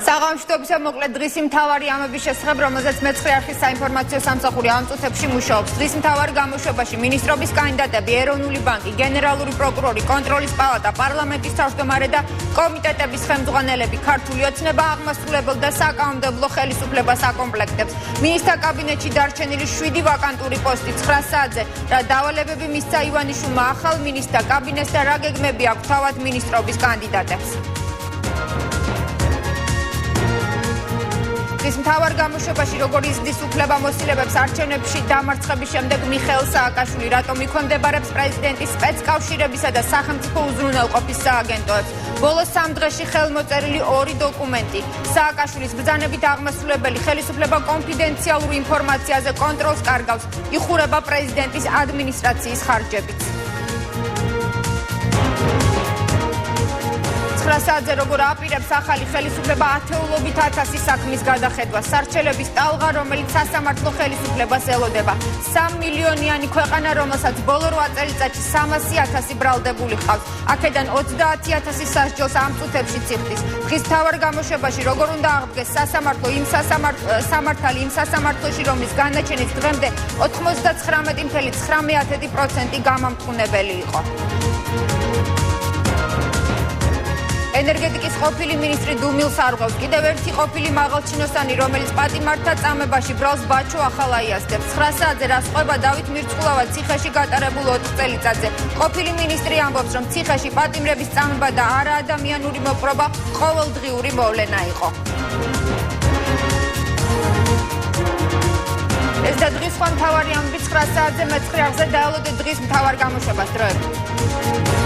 საღამოშტობისა მოკლედ დღის მთავარი ამების შესახებ, რომელზეც მეცხრე არხის საინფორმაციო სამსახური ამ წუთებში მუშაობს. დღის მთავარ გამოშვებაში მინისტრობის კანდიდატები, ეროვნული ბანკი, გენერალური პროკურორი, კონტროლის პალატა, პარლამენტის თავმჯდომარე და კომიტეტების ხელმძღვანელები, ქართული ოცნება, აღმასრულებელ და საკანონმდებლო ხელისუფლებას აკომპლექტებს. მინისტრთა კაბინეტში დარჩენილი 7 ვაკანტური პოსტი 9 საათზე და დავალებები მისცა ივანიშვილმა ახალ მინისტრთა კაბინეტს და რა გეგმები აქვს თავად მინისტრობის კანდიდატებს. ის მთავარ გამოშვებაში როგორ იზრდის უფლებამოსილებებს არჩევნებში დამარცხების შემდეგ მიხეილ სააკაშვილი რატომ იქვემდებარებს პრეზიდენტის სპეცკავშირებისა და სახელმწიფო უზრუნველყოფის სააგენტოებს. ბოლო 3 დღეში ხელმოწერილი 2 დოკუმენტი. სააკაშვილის ბრძანებით აღმასრულებელი ხელისუფლება კონფიდენციალურ ინფორმაციაზე კონტროლს კარგავს. იხურება პრეზიდენტის ადმინისტრაციის ხარჯებით. 9 საათზე როგორ აპირებს ახალი ხელისუფლება ათეულობით 1000 საქმის გადახედვას. სარჩელების ტალღა, რომელიც სასამართლო ხელისუფლებას ელოდება. 3 მილიონიანი ქვეყანა, რომელსაც ბოლო 8 წელიწადში 300,000 ბრალდებული ჰყავს. აქედან 30,000 სასჯელს ამ წუთებში ციხდის. დღის მთავარ გამოშვებაში როგორ უნდა აღდგეს სასამართლო იმ სასამართლოში, რომლის განაჩენის დღემდე 99.9% გამამტყუნებელი იყო. ენერგეტიკის ყოფილი მინისტრი დუმილს არღვევს. კიდევ ერთი ყოფილი მაღალჩინოსანი, რომელიც პატიმართა წამებაში ბრალს ბაჩო ახალაიას დებს. 9 საათზე რასყვება დავით მირწყულავა ციხეში გატარებულ 4 წელიწადზე. ყოფილი მინისტრი ამბობს, რომ ციხეში პატიმრების წამება და არაადამიანური მოპყრობა ყოველდღიური მოვლენა იყო. ეს და დღის სხვა მთავარი ამბები 9 საათზე მეცხრე არხზე დაელოდეთ დღის მთავარ გამოშვებას. დროებით.